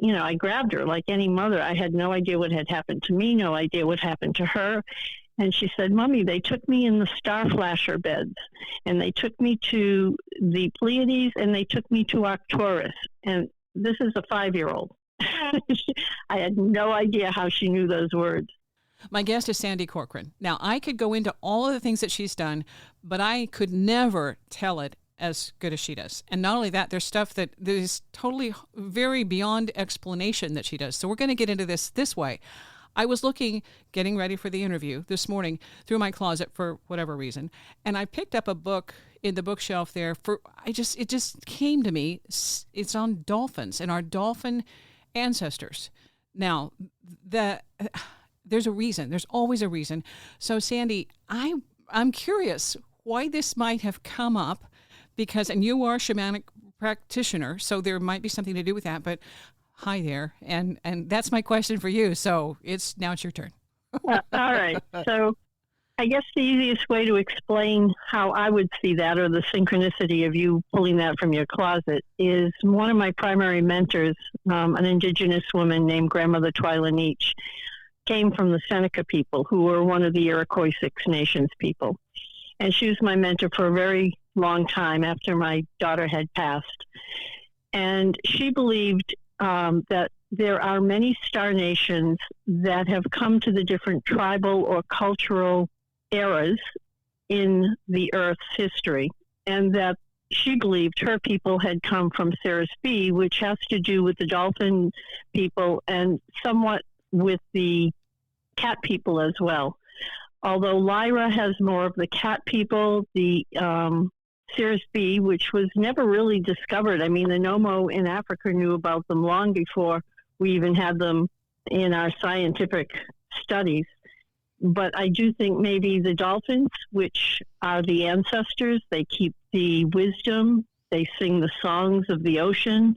I grabbed her like any mother. I had no idea what had happened to me, no idea what happened to her. And she said, Mommy, they took me in the star flasher beds, and they took me to the Pleiades, and they took me to Arcturus. And this is a 5-year-old. I had no idea how she knew those words. My guest is Sandra Corcoran. Now, I could go into all of the things that she's done, but I could never tell it as good as she does. And not only that, there's stuff that is totally very beyond explanation that she does. So we're going to get into this way. I was getting ready for the interview this morning through my closet for whatever reason, and I picked up a book in the bookshelf there. It just came to me. It's on dolphins and our dolphin ancestors. Now, there's a reason. There's always a reason. So, Sandy, I'm curious why this might have come up, and you are a shamanic practitioner, so there might be something to do with that. But hi there, and that's my question for you. So now it's your turn. All right. So I guess the easiest way to explain how I would see that, or the synchronicity of you pulling that from your closet, is one of my primary mentors, an indigenous woman named Grandmother Twyla Neach, came from the Seneca people, who were one of the Iroquois Six Nations people. And she was my mentor for a very long time after my daughter had passed. And she believed that there are many star nations that have come to the different tribal or cultural eras in the Earth's history, and that she believed her people had come from Ceres B, which has to do with the dolphin people and somewhat with the cat people as well. Although Lyra has more of the cat people, the Ceres B, which was never really discovered. I mean, the Nomo in Africa knew about them long before we even had them in our scientific studies. But I do think maybe the dolphins, which are the ancestors, they keep the wisdom, they sing the songs of the ocean,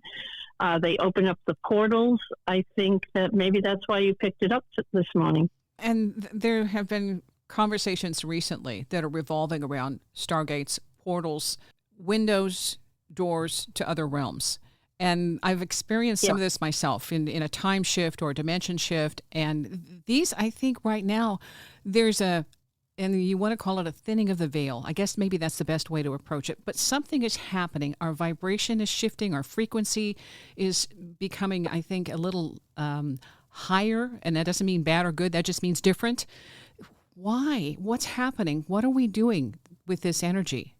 they open up the portals. I think that maybe that's why you picked it up this morning. And there have been conversations recently that are revolving around stargates, portals, windows, doors to other realms. And I've experienced some of this myself in a time shift or a dimension shift. And these, I think right now, and you want to call it a thinning of the veil. I guess maybe that's the best way to approach it. But something is happening. Our vibration is shifting. Our frequency is becoming, I think, a little higher. And that doesn't mean bad or good. That just means different. Why? What's happening? What are we doing with this energy?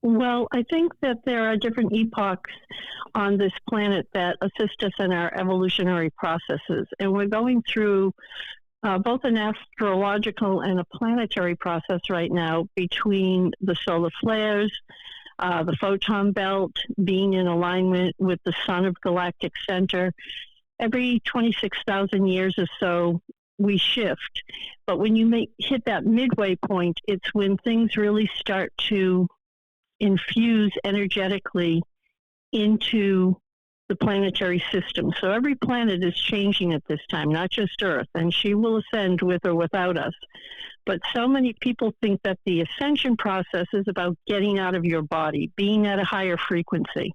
Well, I think that there are different epochs on this planet that assist us in our evolutionary processes. And we're going through both an astrological and a planetary process right now between the solar flares, the photon belt being in alignment with the sun of galactic center. Every 26,000 years or so, we shift. But when you hit that midway point, it's when things really start to infuse energetically into the planetary system. So every planet is changing at this time, not just Earth, and she will ascend with or without us. But so many people think that the ascension process is about getting out of your body, being at a higher frequency.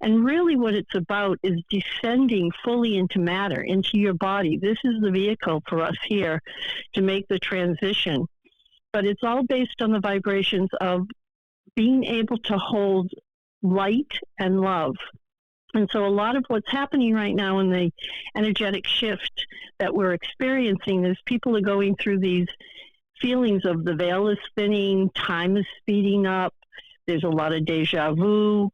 And really what it's about is descending fully into matter, into your body. This is the vehicle for us here to make the transition. But it's all based on the vibrations of being able to hold light and love. And so a lot of what's happening right now in the energetic shift that we're experiencing is people are going through these feelings of the veil is thinning, time is speeding up, there's a lot of deja vu,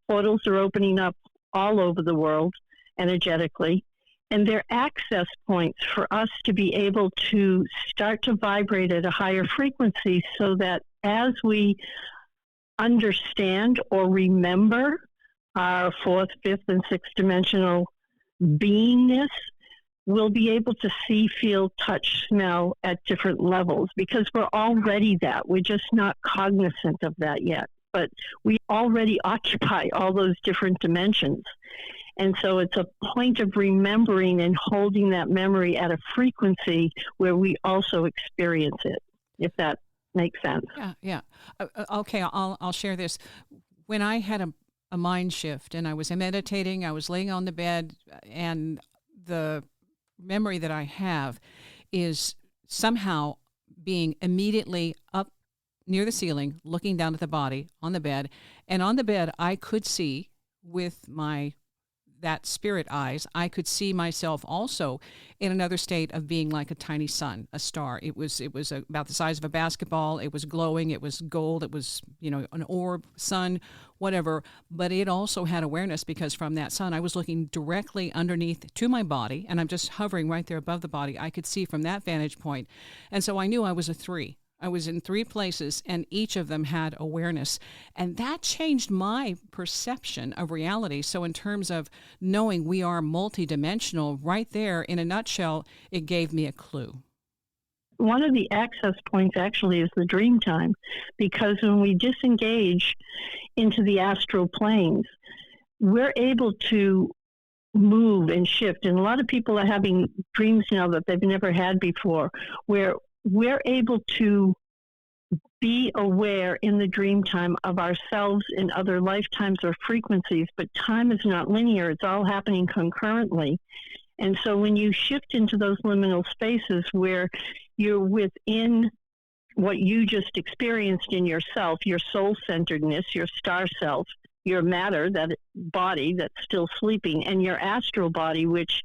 portals are opening up all over the world energetically, and they're access points for us to be able to start to vibrate at a higher frequency so that as we understand or remember our fourth, fifth, and sixth dimensional beingness, we'll be able to see, feel, touch, smell at different levels because we're already that. We're just not cognizant of that yet. But we already occupy all those different dimensions. And so it's a point of remembering and holding that memory at a frequency where we also experience it, if that makes sense. Yeah. Okay, I'll share this. When I had a a mind shift, and I was meditating. I was laying on the bed, and the memory that I have is somehow being immediately up near the ceiling, looking down at the body on the bed. And on the bed, I could see with that spirit eyes, I could see myself also in another state of being like a tiny sun, a star. It was about the size of a basketball. It was glowing. It was gold. It was, an orb, sun, whatever. But it also had awareness, because from that sun, I was looking directly underneath to my body, and I'm just hovering right there above the body. I could see from that vantage point. And so I knew I was a 3. I was in 3 places, and each of them had awareness. And that changed my perception of reality. So in terms of knowing we are multidimensional, right there, in a nutshell, it gave me a clue. One of the access points actually is the dream time, because when we disengage into the astral planes, we're able to move and shift. And a lot of people are having dreams now that they've never had before, where we're able to be aware in the dream time of ourselves in other lifetimes or frequencies, but time is not linear. It's all happening concurrently. And so when you shift into those liminal spaces where you're within what you just experienced in yourself, your soul-centeredness, your star self, your matter, that body that's still sleeping, and your astral body, which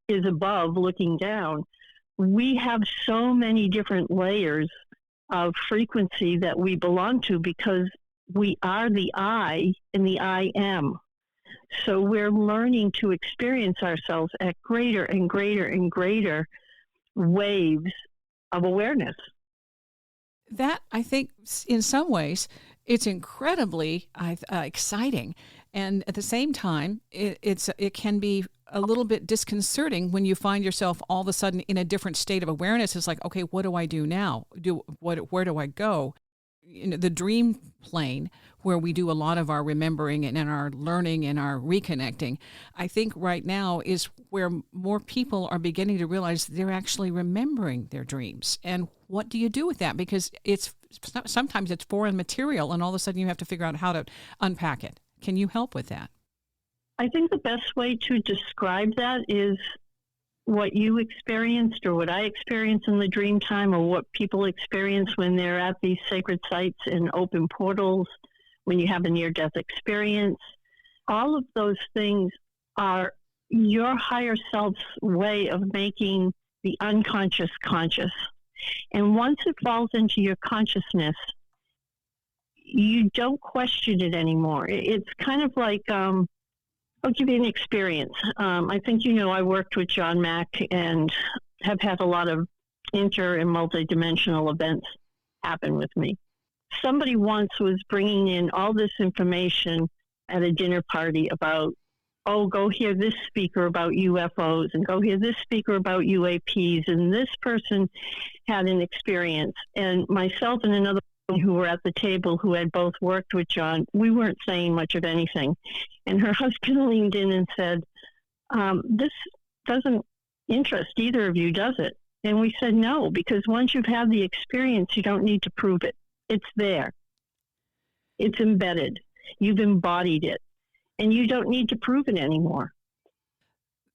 is above looking down, we have so many different layers of frequency that we belong to, because we are the I and the I am. So we're learning to experience ourselves at greater and greater and greater waves of awareness. That, I think, in some ways, it's incredibly exciting. And at the same time, it can be a little bit disconcerting when you find yourself all of a sudden in a different state of awareness. It's like, okay, what do I do now? Where do I go? The dream plane, where we do a lot of our remembering and our learning and our reconnecting, I think right now is where more people are beginning to realize they're actually remembering their dreams. And what do you do with that? Because sometimes it's foreign material, and all of a sudden you have to figure out how to unpack it. Can you help with that? I think the best way to describe that is what you experienced, or what I experienced in the dream time, or what people experience when they're at these sacred sites and open portals, when you have a near-death experience. All of those things are your higher self's way of making the unconscious conscious. And once it falls into your consciousness, you don't question it anymore. It's kind of like, I'll give you an experience. I think I worked with John Mack and have had a lot of inter and multidimensional events happen with me. Somebody once was bringing in all this information at a dinner party about, go hear this speaker about UFOs, and go hear this speaker about UAPs, and this person had an experience. And myself and another who were at the table who had both worked with John, we weren't saying much of anything. And her husband leaned in and said, this doesn't interest either of you, does it? And we said no, because once you've had the experience, you don't need to prove it. It's there. It's embedded. You've embodied it. And you don't need to prove it anymore.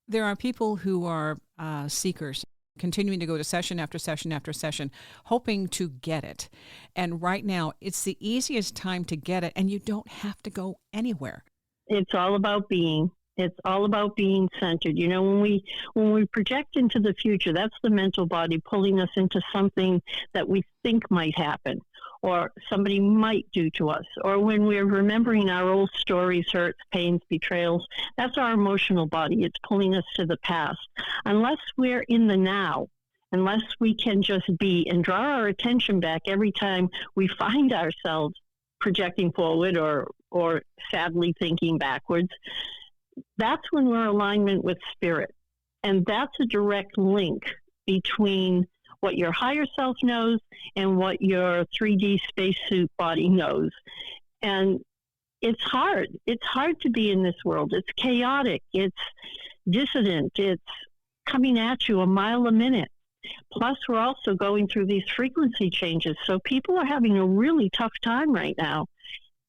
There are people who are seekers, continuing to go to session after session after session, hoping to get it. And right now, it's the easiest time to get it, and you don't have to go anywhere. It's all about being. It's all about being centered. When we project into the future, that's the mental body pulling us into something that we think might happen, or somebody might do to us. Or when we're remembering our old stories, hurts, pains, betrayals, that's our emotional body. It's pulling us to the past. Unless we're in the now, unless we can just be and draw our attention back every time we find ourselves projecting forward or sadly thinking backwards, that's when we're in alignment with spirit. And that's a direct link between what your higher self knows and what your 3D spacesuit body knows. And it's hard. It's hard to be in this world. It's chaotic. It's dissident. It's coming at you a mile a minute. Plus, we're also going through these frequency changes. So people are having a really tough time right now.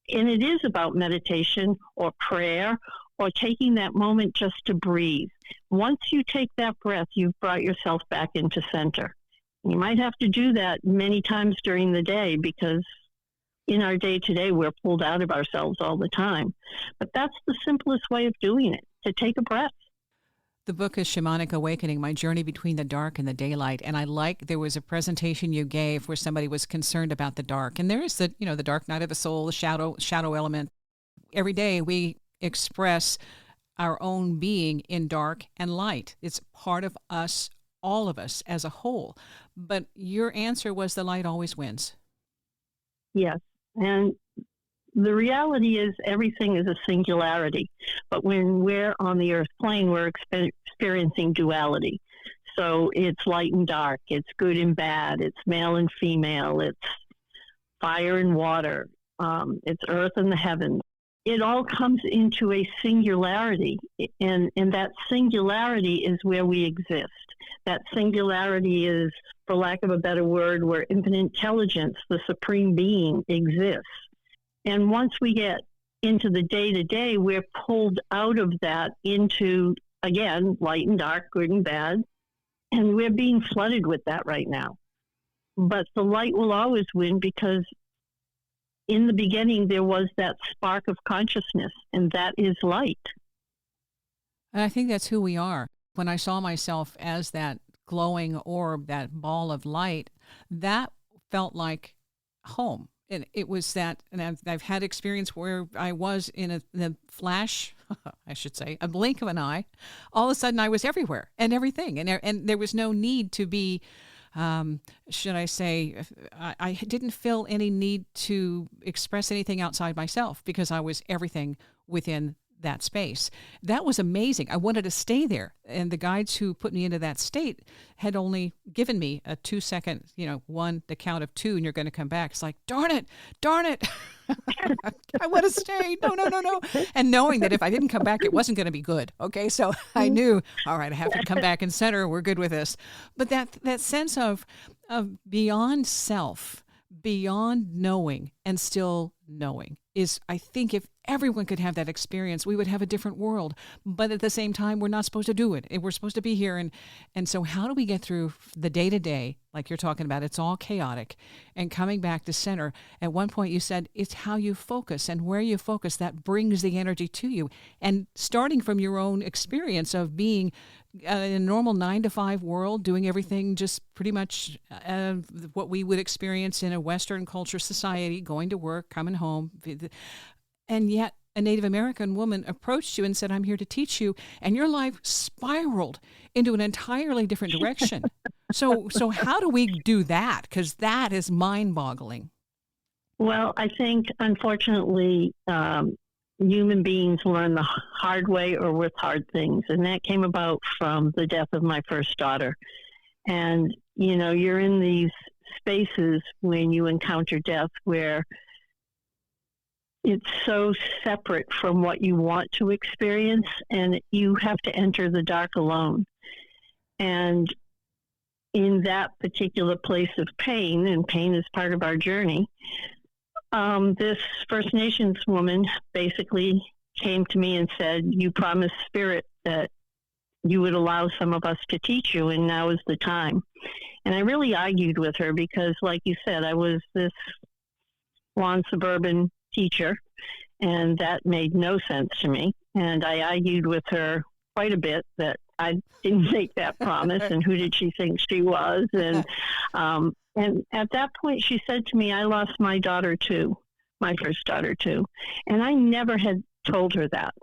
And it is about meditation or prayer or taking that moment just to breathe. Once you take that breath, you've brought yourself back into center. You might have to do that many times during the day because in our day-to-day, we're pulled out of ourselves all the time. But that's the simplest way of doing it, to take a breath. The book is Shamanic Awakening, My Journey Between the Dark and the Daylight. And I like, there was a presentation you gave where somebody was concerned about the dark. And there is the, the dark night of the soul, the shadow element. Every day we express our own being in dark and light. It's part of us, all of us as a whole. But your answer was the light always wins. Yes. And the reality is everything is a singularity, but when we're on the earth plane, we're experiencing duality. So it's light and dark, it's good and bad, it's male and female, it's fire and water, it's earth and the heavens. It all comes into a singularity, and that singularity is where we exist. That singularity is, for lack of a better word, where infinite intelligence, the supreme being, exists. And once we get into the day-to-day, we're pulled out of that into, again, light and dark, good and bad. And we're being flooded with that right now. But the light will always win because in the beginning, there was that spark of consciousness, and that is light. And I think that's who we are. When I saw myself as that glowing orb, that ball of light, that felt like home. And it was that, and I've had experience where I was in the flash, I should say, a blink of an eye. All of a sudden, I was everywhere and everything, and there was no need to be, should I say, I didn't feel any need to express anything outside myself because I was everything within that space. That was amazing. I wanted to stay there. And the guides who put me into that state had only given me a 2 second, the count of 2 and you're going to come back. It's like, darn it. I want to stay. No. And knowing that if I didn't come back, it wasn't going to be good. Okay. So I knew, all right, I have to come back in center. We're good with this. But that sense of beyond self, beyond knowing and still knowing is, I think if everyone could have that experience, we would have a different world. But at the same time, we're not supposed to do it. We're supposed to be here. And so how do we get through the day-to-day, like you're talking about? It's all chaotic. And coming back to center, at one point you said, it's how you focus and where you focus that brings the energy to you. And starting from your own experience of being in a normal 9-to-5 world, doing everything just pretty much what we would experience in a Western culture society, going to work, coming home. And yet a Native American woman approached you and said, I'm here to teach you. And your life spiraled into an entirely different direction. So how do we do that? Because that is mind-boggling. Well, I think, unfortunately, human beings learn the hard way or with hard things. And that came about from the death of my first daughter. And, you're in these spaces when you encounter death where it's so separate from what you want to experience, and you have to enter the dark alone. And in that particular place of pain, and pain is part of our journey, this First Nations woman basically came to me and said, you promised Spirit that you would allow some of us to teach you, and now is the time. And I really argued with her because, like you said, I was this blonde suburban teacher, and that made no sense to me. And I argued with her quite a bit that I didn't make that promise, and who did she think she was? And at that point, she said to me, I lost my daughter too, my first daughter too. And I never had told her that.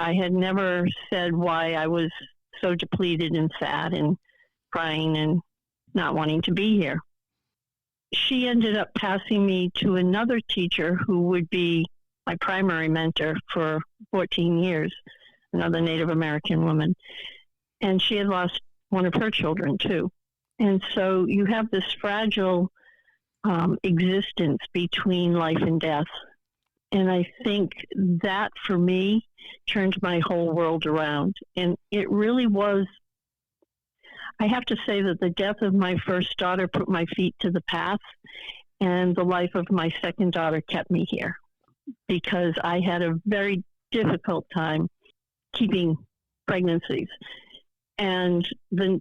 I had never said why I was so depleted and sad and crying and not wanting to be here. She ended up passing me to another teacher who would be my primary mentor for 14 years, another Native American woman. And she had lost one of her children too. And so you have this fragile existence between life and death. And I think that for me turned my whole world around. And it really was, I have to say that the death of my first daughter put my feet to the path, and the life of my second daughter kept me here. because I had a very difficult time keeping pregnancies. And the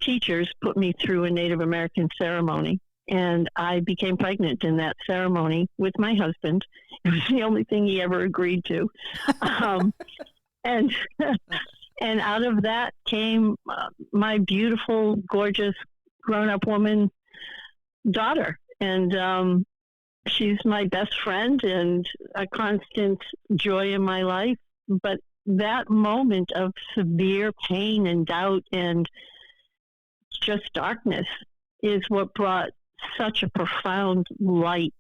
teachers put me through a Native American ceremony, and I became pregnant in that ceremony with my husband. It was the only thing he ever agreed to. And and out of that came my beautiful, gorgeous, grown-up woman daughter. And she's my best friend and a constant joy in my life. But that moment of severe pain and doubt and just darkness is what brought such a profound light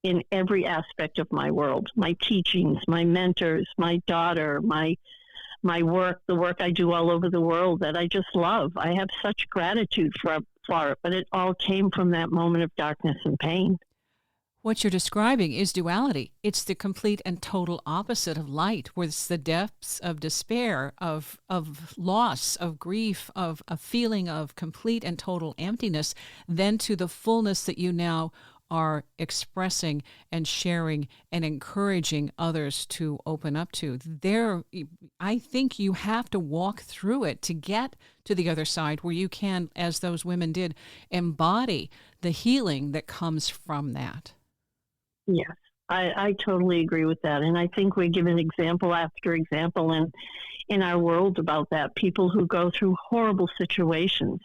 in every aspect of my world, my teachings, my mentors, my daughter, my work, the work I do all over the world that I just love. I have such gratitude for it, but it all came from that moment of darkness and pain. What you're describing is duality. It's the complete and total opposite of light, where it's the depths of despair, of loss, of grief, of a feeling of complete and total emptiness, then to the fullness that you now are expressing and sharing and encouraging others to open up to. There, I think you have to walk through it to get to the other side where you can, as those women did, embody the healing that comes from that. Yes, I totally agree with that. And I think we're given example after example in our world about that. People who go through horrible situations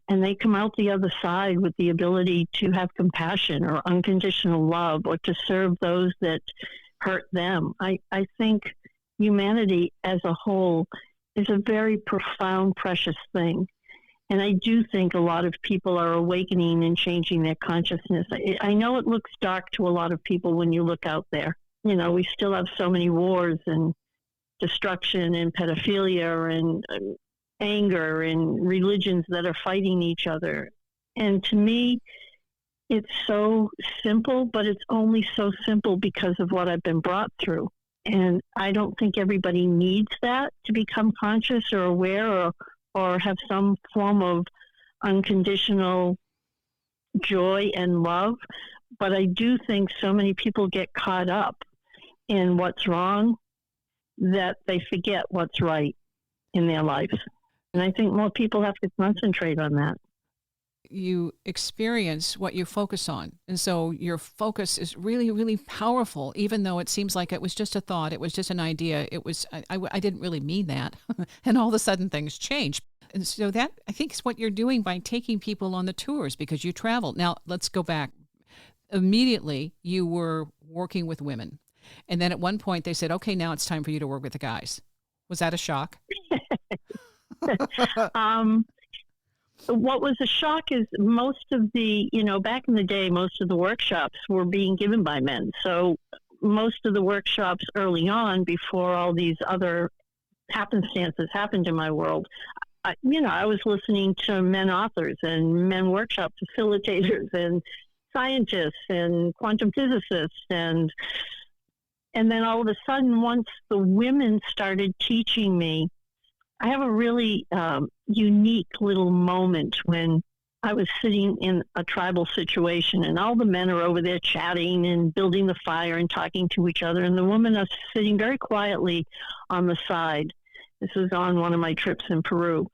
and they come out the other side with the ability to have compassion or unconditional love or to serve those that hurt them. I think humanity as a whole is a very profound, precious thing. And I do think a lot of people are awakening and changing their consciousness. I know it looks dark to a lot of people when you look out there. You know, we still have so many wars and destruction and pedophilia and anger and religions that are fighting each other. And to me, it's so simple, but it's only so simple because of what I've been brought through. And I don't think everybody needs that to become conscious or aware or have some form of unconditional joy and love. But I do think so many people get caught up in what's wrong that they forget what's right in their lives. And I think more people have to concentrate on that. You experience what you focus on. And so your focus is really, really powerful, even though it seems like it was just a thought, it was just an idea. It was, I didn't really mean that. And all of a sudden things change. And so that, I think, is what you're doing by taking people on the tours, because you travel. Now, let's go back. Immediately, you were working with women. And then at one point they said, okay, now it's time for you to work with the guys. Was that a shock? What was a shock is most of the, back in the day, most of the workshops were being given by men. So most of the workshops early on, before all these other happenstances happened in my world, I was listening to men authors and men workshop facilitators and scientists and quantum physicists. And then all of a sudden, once the women started teaching me, I have a really unique little moment when I was sitting in a tribal situation and all the men are over there chatting and building the fire and talking to each other. And the women are sitting very quietly on the side. This was on one of my trips in Peru.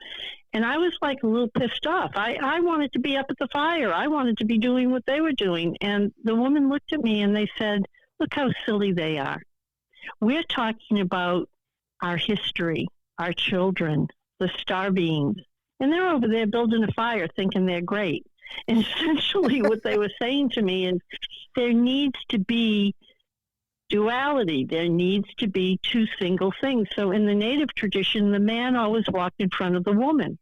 And I was like a little pissed off. I wanted to be up at the fire. I wanted to be doing what they were doing. And the woman looked at me and they said, look how silly they are. We're talking about our history, our children, the star beings, and they're over there building a fire thinking they're great. And essentially what they were saying to me is there needs to be duality. There needs to be two single things. So in the Native tradition, the man always walked in front of the woman.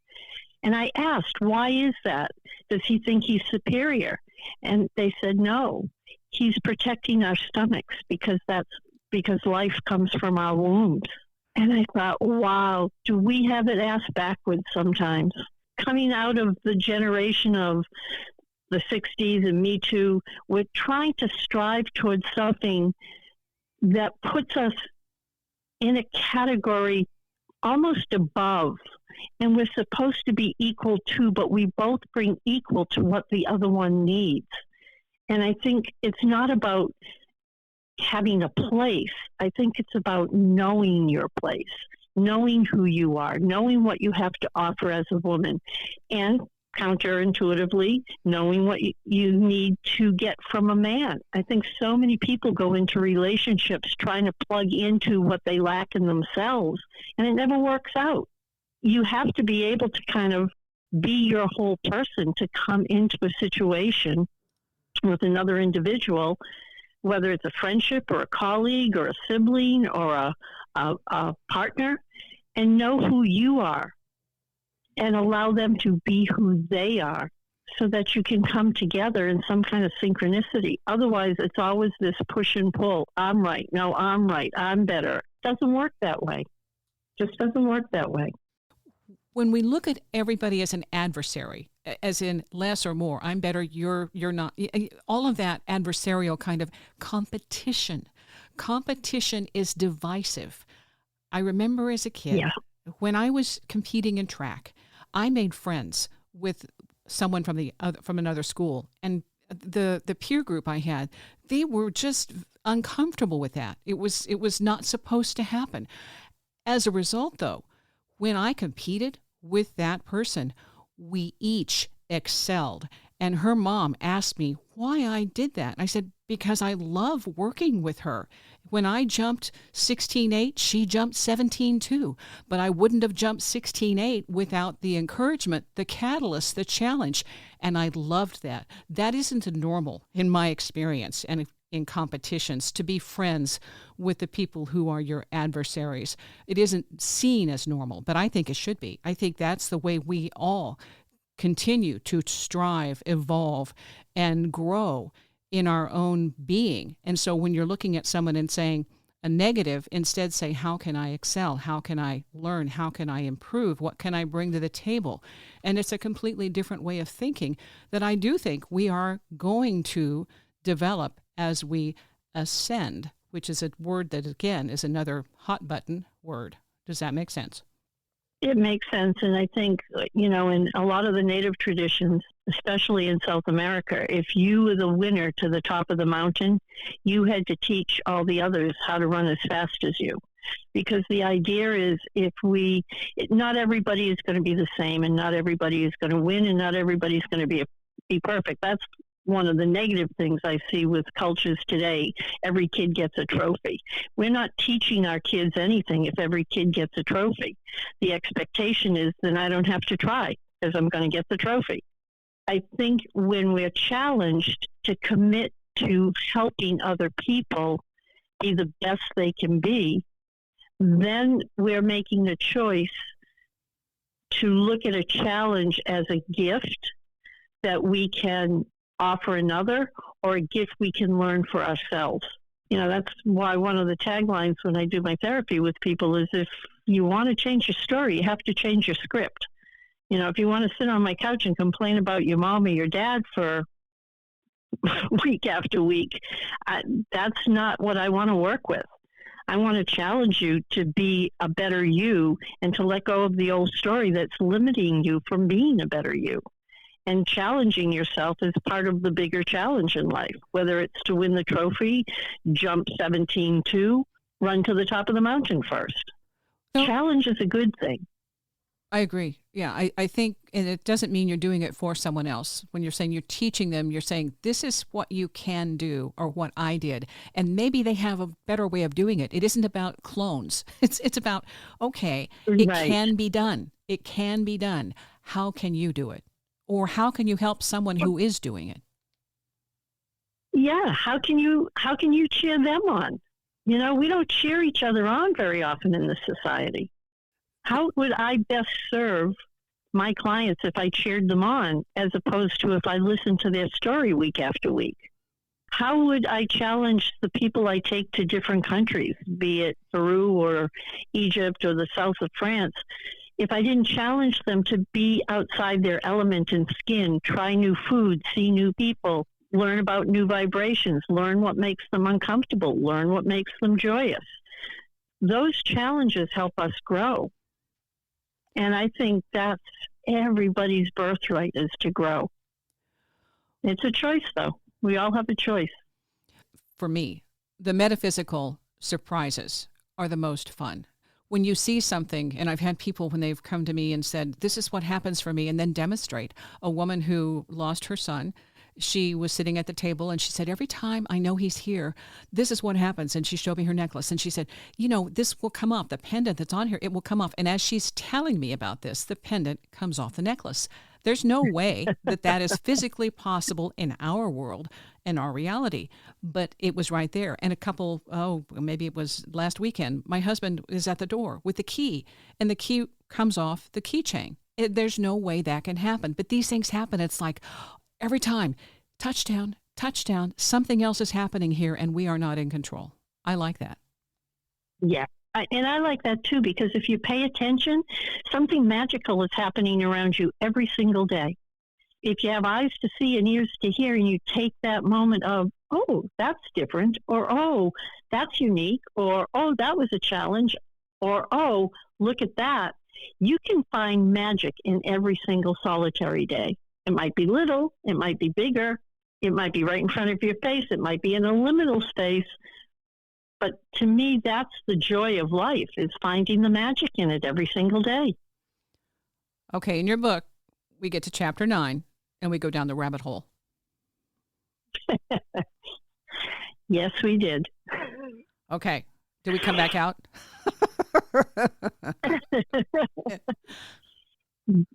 And I asked, why is that? Does he think he's superior? And they said, no, he's protecting our stomachs because life comes from our wombs. And I thought, wow, do we have it ass backwards sometimes? Coming out of the generation of the 60s and Me Too, we're trying to strive towards something that puts us in a category almost above. And we're supposed to be equal to, but we both bring equal to what the other one needs. And I think it's not about having a place. I think it's about knowing your place, knowing who you are, knowing what you have to offer as a woman, and counterintuitively, knowing what you need to get from a man. I think so many people go into relationships trying to plug into what they lack in themselves, and it never works out. You have to be able to kind of be your whole person to come into a situation with another individual, whether it's a friendship or a colleague or a sibling or a partner, and know who you are and allow them to be who they are so that you can come together in some kind of synchronicity. Otherwise, it's always this push and pull. I'm right. No, I'm right. I'm better. It doesn't work that way. Just doesn't work that way. When we look at everybody as an adversary, as in less or more, I'm better, you're not, all of that adversarial kind of competition. Competition is divisive. I remember as a kid, when I was competing in track, I made friends with someone from another school, and the peer group I had, they were just uncomfortable with that. It was not supposed to happen. As a result, though, when I competed with that person, we each excelled. And her mom asked me why I did that. And I said, because I love working with her. When I jumped 16.8, she jumped 17.2. But I wouldn't have jumped 16.8 without the encouragement, the catalyst, the challenge. And I loved that. That isn't normal in my experience and in competitions, to be friends with the people who are your adversaries. It isn't seen as normal, but I think it should be. I think that's the way we all continue to strive, evolve, and grow in our own being. And so when you're looking at someone and saying a negative, instead say, how can I excel? How can I learn? How can I improve? What can I bring to the table? And it's a completely different way of thinking that I do think we are going to develop as we ascend, which is a word that, again, is another hot button word. Does that make sense? It makes sense. And I think, in a lot of the native traditions, especially in South America, if you were the winner to the top of the mountain, you had to teach all the others how to run as fast as you. Because the idea is not everybody is going to be the same, and not everybody is going to win, and not everybody's going to be perfect. That's one of the negative things I see with cultures today. Every kid gets a trophy. We're not teaching our kids anything if every kid gets a trophy. The expectation is then I don't have to try because I'm going to get the trophy. I think when we're challenged to commit to helping other people be the best they can be, then we're making the choice to look at a challenge as a gift that we can offer another, or a gift we can learn for ourselves. That's why one of the taglines when I do my therapy with people is, if you want to change your story, you have to change your script. If you want to sit on my couch and complain about your mom or your dad for week after week, that's not what I want to work with. I want to challenge you to be a better you and to let go of the old story that's limiting you from being a better you. And challenging yourself is part of the bigger challenge in life, whether it's to win the trophy, jump 17.2, run to the top of the mountain first. Challenge is a good thing. I agree. Yeah, I think, and it doesn't mean you're doing it for someone else. When you're saying you're teaching them, you're saying, this is what you can do, or what I did. And maybe they have a better way of doing it. It isn't about clones. It's about, okay, it can be done. It can be done. How can you do it? Or how can you help someone who is doing it? Yeah, how can you cheer them on? We don't cheer each other on very often in this society. How would I best serve my clients if I cheered them on, as opposed to if I listened to their story week after week? How would I challenge the people I take to different countries, be it Peru or Egypt or the south of France, if I didn't challenge them to be outside their element and skin, try new food, see new people, learn about new vibrations, learn what makes them uncomfortable, learn what makes them joyous? Those challenges help us grow. And I think that's everybody's birthright, is to grow. It's a choice, though. We all have a choice. For me, the metaphysical surprises are the most fun. When you see something, and I've had people when they've come to me and said, this is what happens for me, and then demonstrate. A woman who lost her son, she was sitting at the table and she said, every time I know he's here, this is what happens. And she showed me her necklace and she said, this will come off. The pendant that's on here, it will come off. And as she's telling me about this, the pendant comes off the necklace. There's no way that is physically possible in our world and our reality, but it was right there. And maybe it was last weekend, my husband is at the door with the key, and the key comes off the keychain. There's no way that can happen, but these things happen. It's like every time, touchdown, something else is happening here, and we are not in control. I like that. Yeah. And I like that too, because if you pay attention, something magical is happening around you every single day. If you have eyes to see and ears to hear, and you take that moment of, oh, that's different, or, oh, that's unique, or, oh, that was a challenge, or, oh, look at that, you can find magic in every single solitary day. It might be little, it might be bigger, it might be right in front of your face, it might be in a liminal space. But to me, that's the joy of life, is finding the magic in it every single day. Okay, in your book, we get to chapter 9, and we go down the rabbit hole. Yes, we did. Okay. Did we come back out?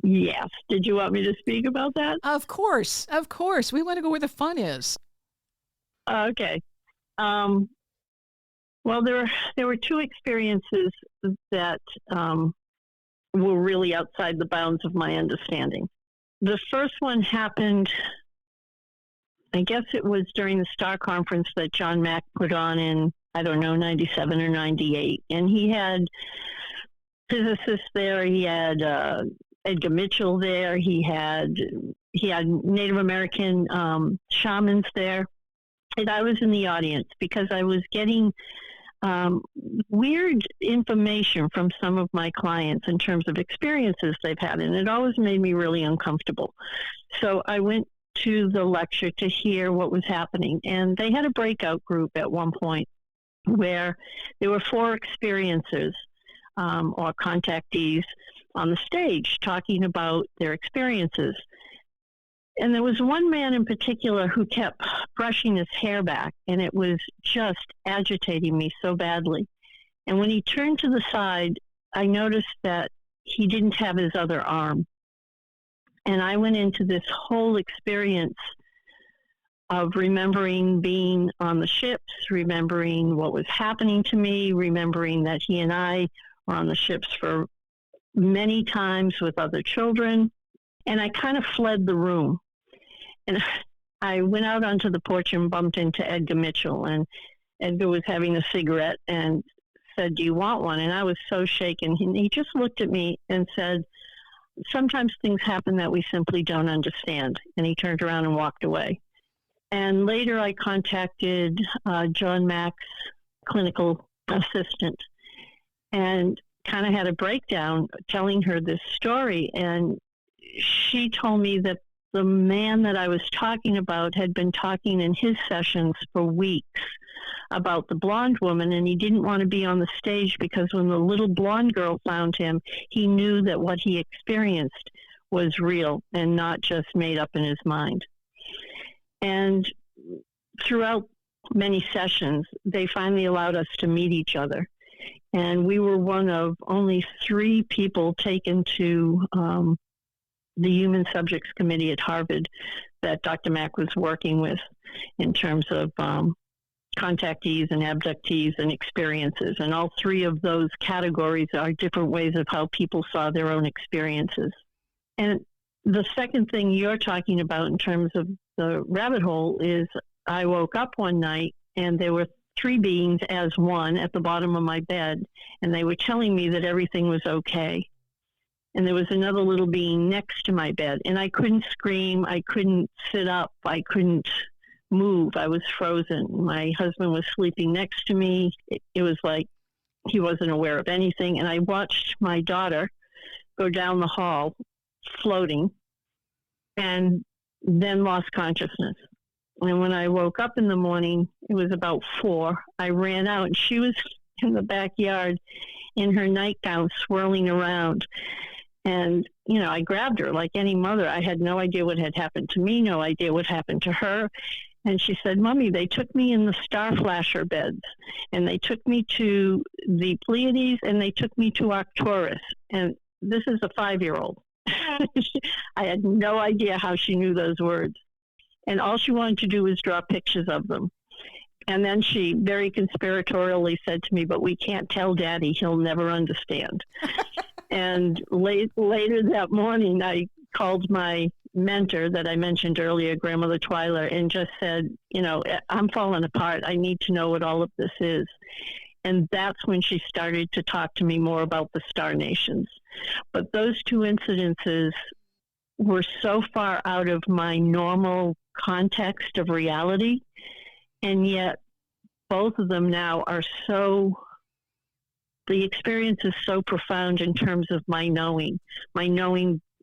Yes. Did you want me to speak about that? Of course. We want to go where the fun is. Okay. Well, there were two experiences that were really outside the bounds of my understanding. The first one happened, I guess it was during the STAR conference that John Mack put on in, 97 or 98. And he had physicists there. He had Edgar Mitchell there. He had Native American shamans there. And I was in the audience because I was getting weird information from some of my clients in terms of experiences they've had, and it always made me really uncomfortable. So I went to the lecture to hear what was happening, and they had a breakout group at one point where there were 4 experiencers or contactees on the stage talking about their experiences. And there was one man in particular who kept brushing his hair back, and it was just agitating me so badly. And when he turned to the side, I noticed that he didn't have his other arm. And I went into this whole experience of remembering being on the ships, remembering what was happening to me, remembering that he and I were on the ships for many times with other children. And I kind of fled the room. And I went out onto the porch and bumped into Edgar Mitchell. And Edgar was having a cigarette and said, "Do you want one?" And I was so shaken. He just looked at me and said, "Sometimes things happen that we simply don't understand." And he turned around and walked away. And later I contacted John Mack's clinical assistant and kind of had a breakdown telling her this story. And she told me that the man that I was talking about had been talking in his sessions for weeks about the blonde woman, and he didn't want to be on the stage because when the little blonde girl found him, he knew that what he experienced was real and not just made up in his mind. And throughout many sessions, they finally allowed us to meet each other. And we were one of only 3 people taken to the Human Subjects Committee at Harvard that Dr. Mack was working with in terms of contactees and abductees and experiences. And all 3 of those categories are different ways of how people saw their own experiences. And the second thing you're talking about in terms of the rabbit hole is I woke up one night and there were 3 beings as one at the bottom of my bed, and they were telling me that everything was okay. And there was another little being next to my bed, and I couldn't scream, I couldn't sit up, I couldn't move, I was frozen. My husband was sleeping next to me. It was like he wasn't aware of anything, and I watched my daughter go down the hall floating and then lost consciousness. And when I woke up in the morning, it was about 4. I ran out, and she was in the backyard in her nightgown swirling around. And, I grabbed her like any mother. I had no idea what had happened to me, no idea what happened to her. And she said, "Mommy, they took me in the star flasher beds, and they took me to the Pleiades, and they took me to Arcturus." And this is a 5-year-old. I had no idea how she knew those words. And all she wanted to do was draw pictures of them. And then she very conspiratorially said to me, "But we can't tell Daddy, he'll never understand." And later that morning, I called my mentor that I mentioned earlier, Grandmother Twyler, and just said, "I'm falling apart. I need to know what all of this is." And that's when she started to talk to me more about the star nations. But those 2 incidences were so far out of my normal context of reality, and yet both of them now are the experience is so profound in terms of my knowing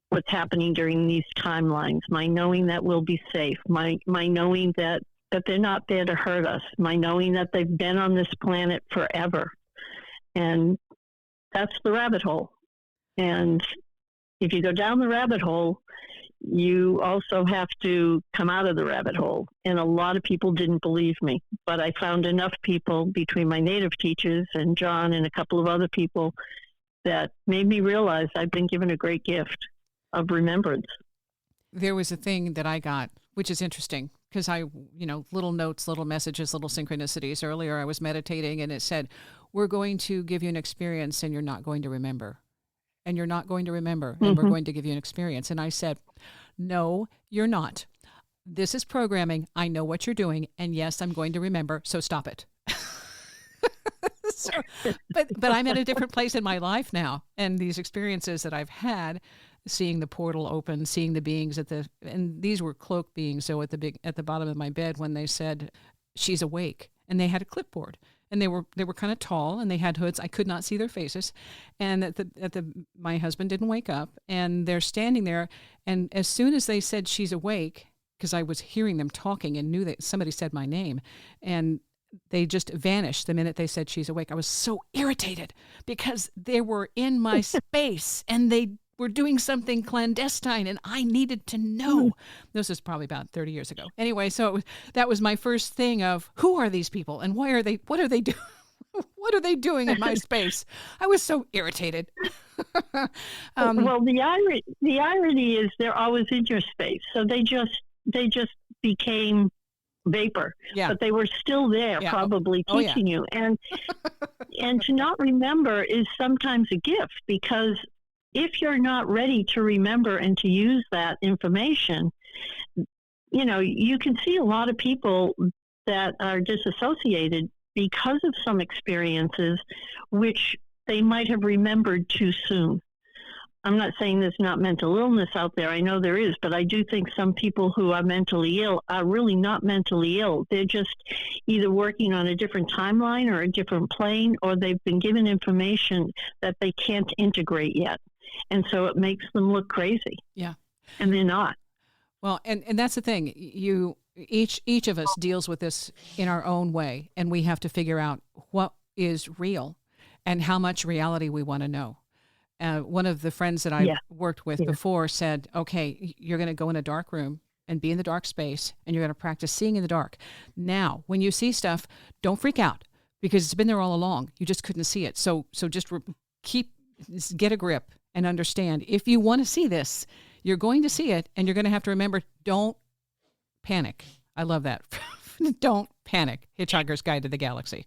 what's happening during these timelines, my knowing that we'll be safe, my knowing that they're not there to hurt us, my knowing that they've been on this planet forever. And that's the rabbit hole. And if you go down the rabbit hole, you also have to come out of the rabbit hole. And a lot of people didn't believe me, but I found enough people between my native teachers and John and a couple of other people that made me realize I've been given a great gift of remembrance. There was a thing that I got, which is interesting, because little notes, little messages, little synchronicities. Earlier I was meditating and it said, "We're going to give you an experience and you're not going to remember. And you're not going to remember, and we're going to give you an experience." And I said, "No, you're not. This is programming. I know what you're doing. And yes, I'm going to remember. So stop it." But I'm at a different place in my life now. And these experiences that I've had, seeing the portal open, seeing the beings and these were cloaked beings. So at the bottom of my bed, when they said, "She's awake," and they had a clipboard. And they were kind of tall, and they had hoods. I could not see their faces, and my husband didn't wake up, and they're standing there. And as soon as they said, "She's awake," because I was hearing them talking and knew that somebody said my name, and they just vanished the minute they said, "She's awake." I was so irritated because they were in my space and they were doing something clandestine, and I needed to know. This was probably about 30 years ago. Anyway, so that was my first thing of, who are these people and what are they doing? What are they doing in my space? I was so irritated. Well, the irony is they're always in your space. So they just became vapor, but they were still there, probably teaching you. And to not remember is sometimes a gift, because if you're not ready to remember and to use that information, you can see a lot of people that are disassociated because of some experiences which they might have remembered too soon. I'm not saying there's not mental illness out there. I know there is, but I do think some people who are mentally ill are really not mentally ill. They're just either working on a different timeline or a different plane, or they've been given information that they can't integrate yet. And so it makes them look crazy. Yeah. And they're not. Well, and that's the thing. Each of us deals with this in our own way, and we have to figure out what is real and how much reality we want to know. One of the friends that I worked with before said, "Okay, you're going to go in a dark room and be in the dark space, and you're going to practice seeing in the dark. Now, when you see stuff, don't freak out, because it's been there all along. You just couldn't see it. So just get a grip and understand. If you want to see this, you're going to see it, and you're going to have to remember, don't panic." I love that. Don't panic. Hitchhiker's Guide to the Galaxy.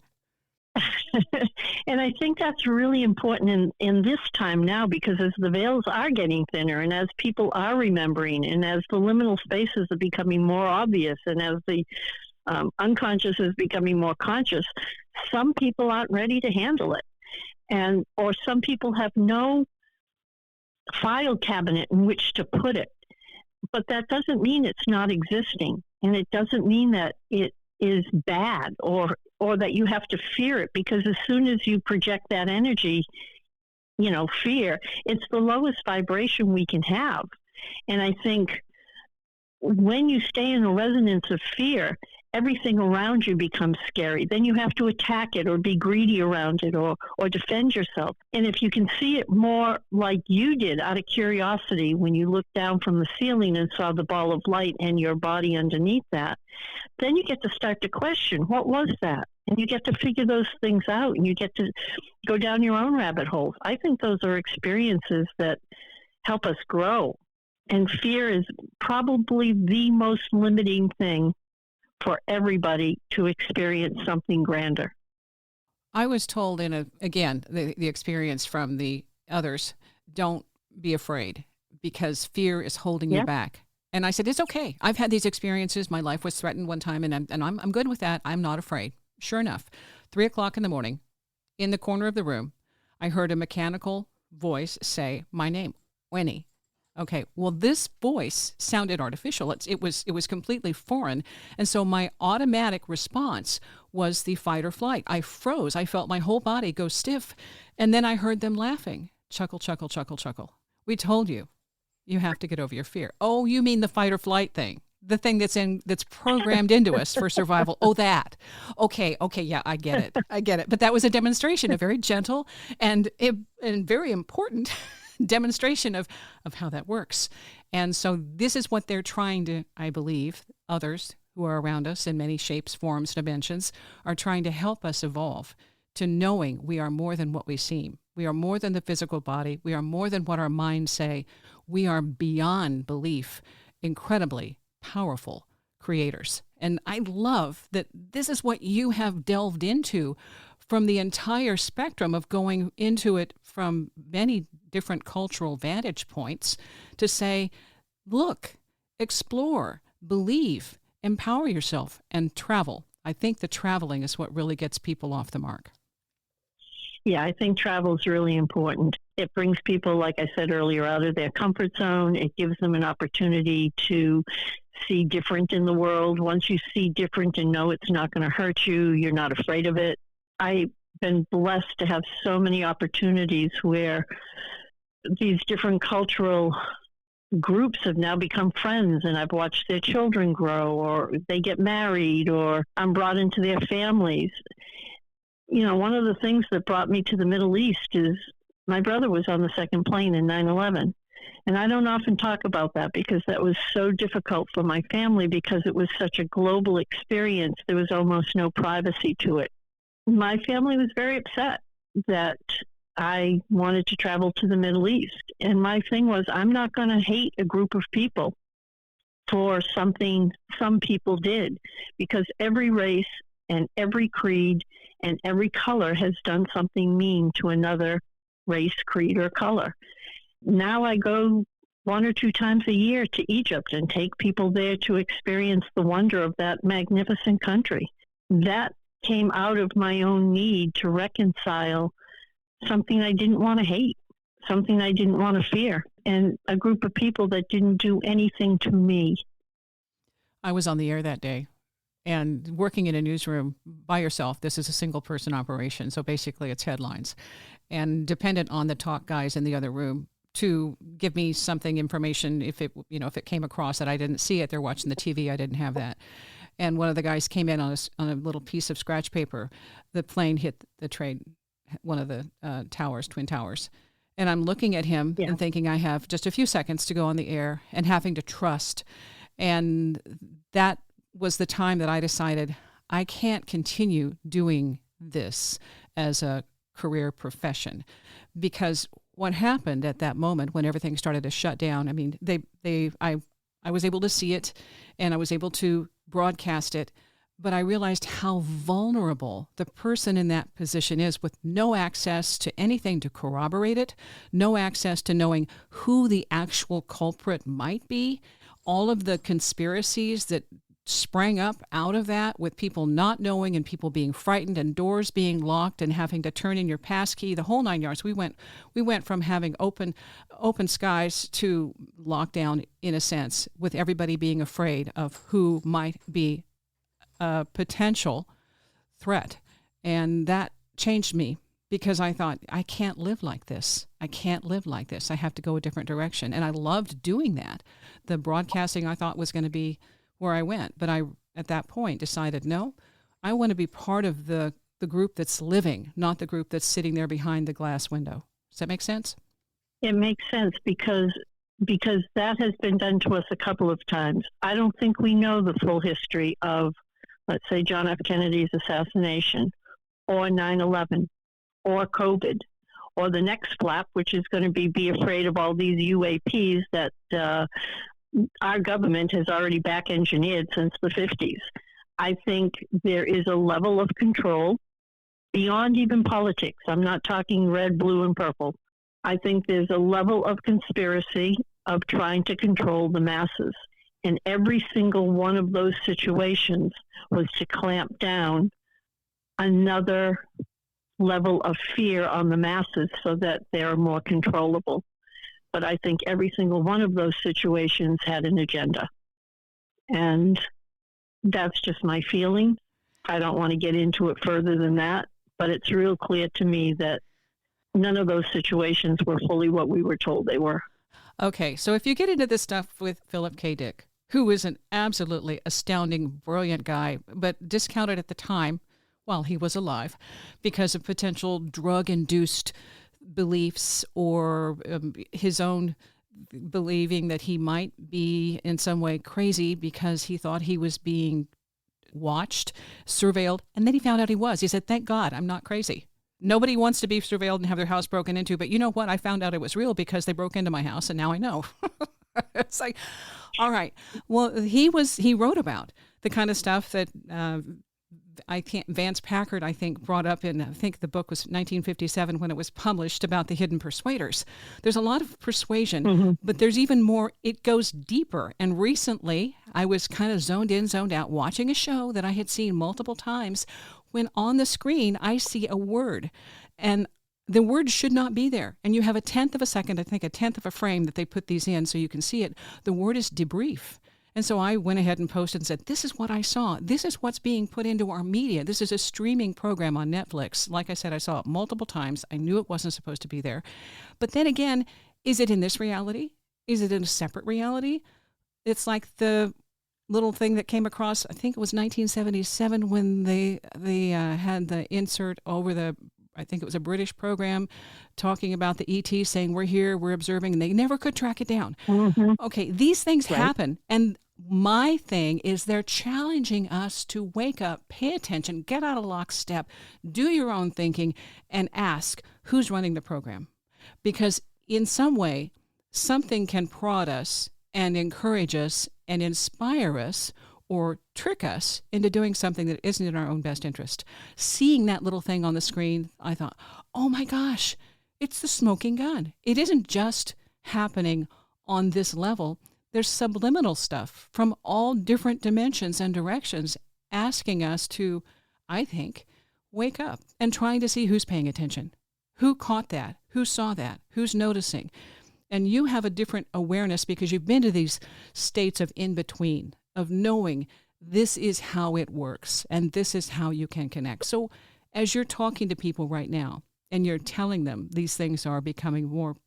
And I think that's really important in this time now, because as the veils are getting thinner, and as people are remembering, and as the liminal spaces are becoming more obvious, and as the unconscious is becoming more conscious, some people aren't ready to handle it. Or some people have no file cabinet in which to put it. But that doesn't mean it's not existing. And it doesn't mean that it is bad or that you have to fear it, because as soon as you project that energy, fear, it's the lowest vibration we can have. And I think when you stay in a resonance of fear, everything around you becomes scary. Then you have to attack it or be greedy around it or defend yourself. And if you can see it more like you did out of curiosity when you looked down from the ceiling and saw the ball of light and your body underneath that, then you get to start to question, what was that? And you get to figure those things out, and you get to go down your own rabbit holes. I think those are experiences that help us grow. And fear is probably the most limiting thing for everybody to experience something grander. I was told again, the experience from the others, don't be afraid because fear is holding you back. And I said, it's okay. I've had these experiences. My life was threatened one time, and I'm good with that. I'm not afraid. Sure enough, 3:00 in the morning, in the corner of the room, I heard a mechanical voice say my name, Wendy. Okay, well, this voice sounded artificial. It was completely foreign. And so my automatic response was the fight or flight. I froze. I felt my whole body go stiff. And then I heard them laughing. Chuckle, chuckle, chuckle, chuckle. We told you, you have to get over your fear. Oh, you mean the fight or flight thing? The thing that's programmed into us for survival. Oh, that. Okay, yeah, I get it. But that was a demonstration, a very gentle and very important demonstration of how that works. And so this is what they're trying to, I believe, others who are around us in many shapes, forms, dimensions, are trying to help us evolve to knowing we are more than what we seem. We are more than the physical body. We are more than what our minds say. We are beyond belief, incredibly powerful creators. And I love that this is what you have delved into from the entire spectrum of going into it from many different cultural vantage points to say, look, explore, believe, empower yourself, and travel. I think the traveling is what really gets people off the mark. Yeah, I think travel is really important. It brings people, like I said earlier, out of their comfort zone. It gives them an opportunity to see different in the world. Once you see different and know it's not going to hurt you, you're not afraid of it. I've been blessed to have so many opportunities where these different cultural groups have now become friends, and I've watched their children grow, or they get married, or I'm brought into their families. You know, one of the things that brought me to the Middle East is my brother was on the second plane in 9/11. And I don't often talk about that because that was so difficult for my family because it was such a global experience. There was almost no privacy to it. My family was very upset that I wanted to travel to the Middle East. And my thing was, I'm not going to hate a group of people for something some people did, because every race and every creed and every color has done something mean to another race, creed, or color. Now I go 1 or 2 times a year to Egypt and take people there to experience the wonder of that magnificent country. That came out of my own need to reconcile something I didn't want to hate, something I didn't want to fear, and a group of people that didn't do anything to me. I was on the air that day and working in a newsroom by yourself. This is a single person operation, so basically it's headlines, and dependent on the talk guys in the other room to give me something, information, if it came across that I didn't see it. They're watching the TV. I didn't have that. And one of the guys came in on a little piece of scratch paper. The plane hit the trade, one of the twin towers. And I'm looking at him and thinking I have just a few seconds to go on the air and having to trust. And that was the time that I decided I can't continue doing this as a career profession, because what happened at that moment when everything started to shut down, I mean, I was able to see it and I was able to broadcast it, but I realized how vulnerable the person in that position is, with no access to anything to corroborate it, no access to knowing who the actual culprit might be, all of the conspiracies that sprang up out of that, with people not knowing and people being frightened and doors being locked and having to turn in your passkey, the whole 9 yards. We went from having open skies to lockdown, in a sense, with everybody being afraid of who might be a potential threat. And that changed me because I thought, I can't live like this. I can't live like this. I have to go a different direction. And I loved doing that. The broadcasting I thought was going to be where I went. But I, at that point, decided, no, I want to be part of the group that's living, not the group that's sitting there behind the glass window. Does that make sense? It makes sense because that has been done to us a couple of times. I don't think we know the full history of, let's say, John F. Kennedy's assassination, or 9/11, or COVID, or the next flap, which is going to be afraid of all these UAPs that our government has already back-engineered since the 50s. I think there is a level of control beyond even politics. I'm not talking red, blue, and purple. I think there's a level of conspiracy of trying to control the masses. And every single one of those situations was to clamp down another level of fear on the masses so that they're more controllable. But I think every single one of those situations had an agenda. And that's just my feeling. I don't want to get into it further than that, but it's real clear to me that none of those situations were fully what we were told they were. Okay, so if you get into this stuff with Philip K. Dick, who is an absolutely astounding, brilliant guy, but discounted at the time while he was alive because of potential drug-induced beliefs or his own believing that he might be in some way crazy because he thought he was being watched, surveilled, and then he found out he was. He said, thank God, I'm not crazy. Nobody wants to be surveilled and have their house broken into, but you know what? I found out it was real because they broke into my house, and now I know. It's like, all right. Well, he wrote about the kind of stuff that Vance Packard, I think, brought up in, I think the book was 1957 when it was published, about the hidden persuaders. There's a lot of persuasion, but there's even more. It goes deeper. And recently, I was kind of zoned in, zoned out, watching a show that I had seen multiple times when on the screen I see a word, and the word should not be there. And you have a tenth of a second, I think a tenth of a frame that they put these in so you can see it. The word is debrief. And so I went ahead and posted and said, this is what I saw. This is what's being put into our media. This is a streaming program on Netflix. Like I said, I saw it multiple times. I knew it wasn't supposed to be there. But then again, is it in this reality? Is it in a separate reality? It's like the little thing that came across, I think it was 1977 when they had the insert over the, I think it was a British program talking about the ET saying, we're here, we're observing, and they never could track it down. Okay, these things happen. And my thing is they're challenging us to wake up, pay attention, get out of lockstep, do your own thinking, and ask who's running the program. Because in some way, something can prod us and encourage us and inspire us or trick us into doing something that isn't in our own best interest. Seeing that little thing on the screen, I thought, oh my gosh, it's the smoking gun. It isn't just happening on this level. There's subliminal stuff from all different dimensions and directions asking us to, I think, wake up and trying to see who's paying attention, who caught that, who saw that, who's noticing. And you have a different awareness because you've been to these states of in-between, of knowing this is how it works and this is how you can connect. So as you're talking to people right now and you're telling them these things are becoming more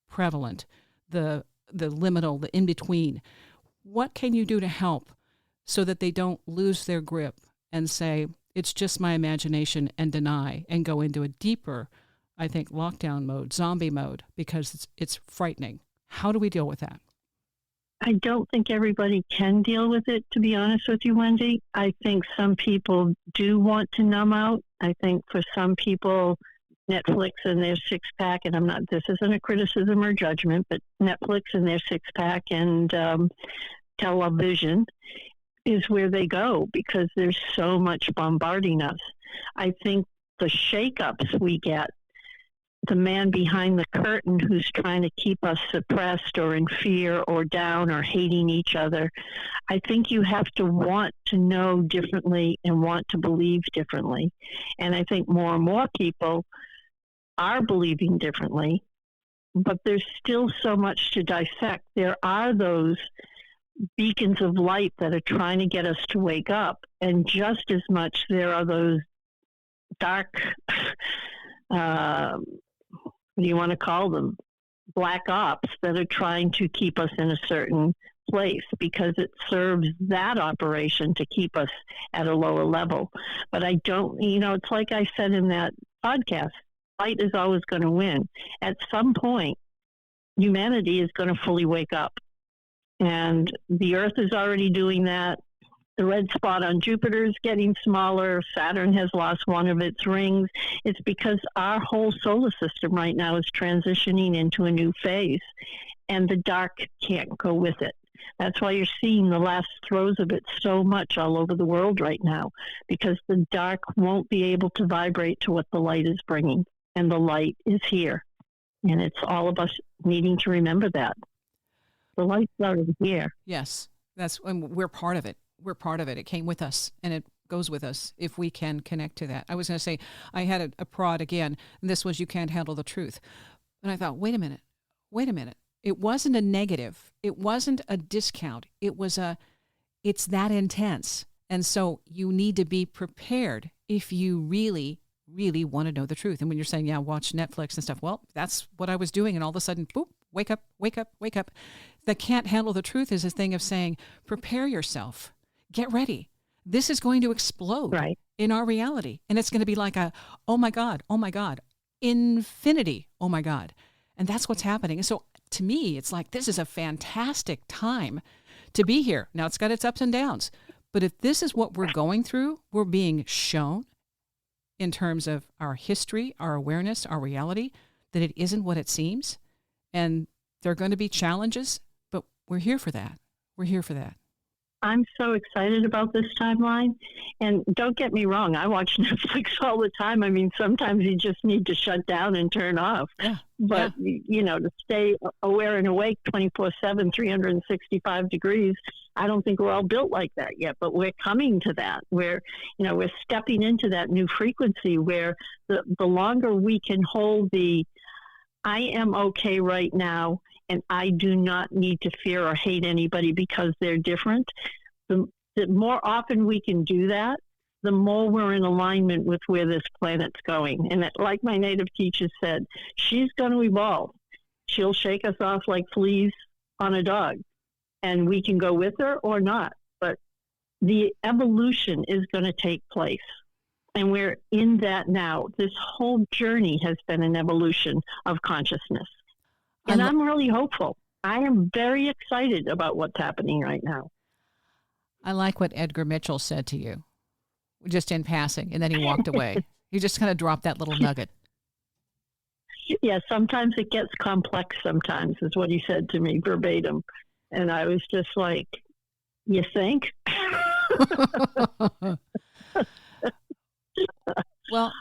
prevalent, the liminal, the in-between, what can you do to help so that they don't lose their grip and say, it's just my imagination, and deny and go into a deeper, I think, lockdown mode, zombie mode, because it's frightening. How do we deal with that? I don't think everybody can deal with it, to be honest with you, Wendy. I think some people do want to numb out. I think for some people, Netflix and their six-pack, and this isn't a criticism or judgment, but Netflix and their six-pack and television is where they go because there's so much bombarding us. I think the shakeups we get, the man behind the curtain who's trying to keep us suppressed or in fear or down or hating each other, I think you have to want to know differently and want to believe differently. And I think more and more people are believing differently, but there's still so much to dissect. There are those beacons of light that are trying to get us to wake up, and just as much there are those dark what do you want to call them? Black ops that are trying to keep us in a certain place because it serves that operation to keep us at a lower level. But I don't, it's like I said in that podcast, light is always going to win. At some point, humanity is going to fully wake up. And the Earth is already doing that. The red spot on Jupiter is getting smaller. Saturn has lost one of its rings. It's because our whole solar system right now is transitioning into a new phase, and the dark can't go with it. That's why you're seeing the last throes of it so much all over the world right now, because the dark won't be able to vibrate to what the light is bringing, and the light is here. And it's all of us needing to remember that. The light's already here. Yes, and we're part of it. We're part of it. It came with us, and it goes with us if we can connect to that. I was going to say, I had a prod again, and this was, you can't handle the truth. And I thought, wait a minute. It wasn't a negative. It wasn't a discount. It's that intense. And so you need to be prepared if you really, really want to know the truth. And when you're saying, yeah, watch Netflix and stuff, well, that's what I was doing. And all of a sudden, boop, wake up. The can't handle the truth is a thing of saying, prepare yourself. Get ready. This is going to explode in our reality. And it's going to be like oh my God, infinity, oh my God. And that's what's happening. And so to me, it's like, this is a fantastic time to be here. Now, it's got its ups and downs. But if this is what we're going through, we're being shown in terms of our history, our awareness, our reality, that it isn't what it seems. And there are going to be challenges, but we're here for that. I'm so excited about this timeline. And don't get me wrong, I watch Netflix all the time. I mean, sometimes you just need to shut down and turn off. Yeah. But, to stay aware and awake 24/7, 365 degrees, I don't think we're all built like that yet. But we're coming to that. We're stepping into that new frequency where the longer we can hold I am okay right now, and I do not need to fear or hate anybody because they're different. The more often we can do that, the more we're in alignment with where this planet's going. And like my native teacher said, she's going to evolve. She'll shake us off like fleas on a dog, and we can go with her or not. But the evolution is going to take place. And we're in that now. This whole journey has been an evolution of consciousness. And I'm really hopeful. I am very excited about what's happening right now. I like what Edgar Mitchell said to you, just in passing, and then he walked away. He just kind of dropped that little nugget. Yeah, sometimes it gets complex sometimes, is what he said to me verbatim. And I was just like, you think? Well,